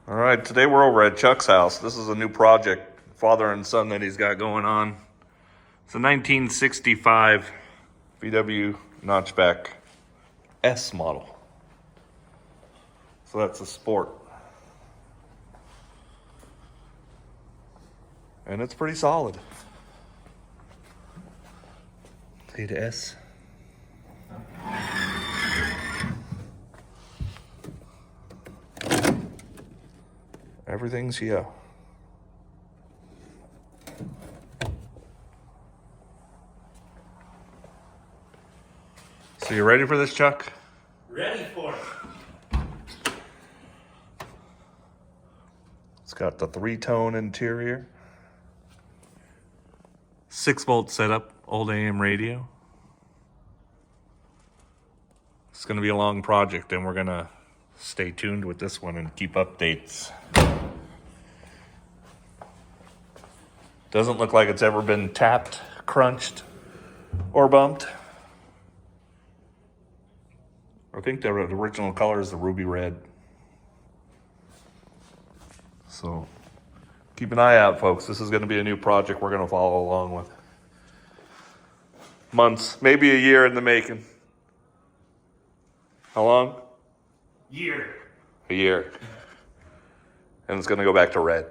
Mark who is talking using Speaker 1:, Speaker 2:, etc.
Speaker 1: All right, today we're over at Chuck's house. This is a new project, father and son, that he's got going on. It's a 1965 VW Notchback S model. So that's a sport. And it's pretty solid. See the S? Everything's here. So you ready for this, Chuck?
Speaker 2: Ready for it.
Speaker 1: It's got the 3-tone interior. 6-volt setup, old AM radio. It's gonna be a long project and we're gonna stay tuned with this one and keep updates. Doesn't look like it's ever been tapped, crunched, or bumped. I think the original color is the ruby red. So keep an eye out, folks. This is going to be a new project we're going to follow along with. Months, maybe a year in the making. How long?
Speaker 2: Year.
Speaker 1: A year. And it's going to go back to red.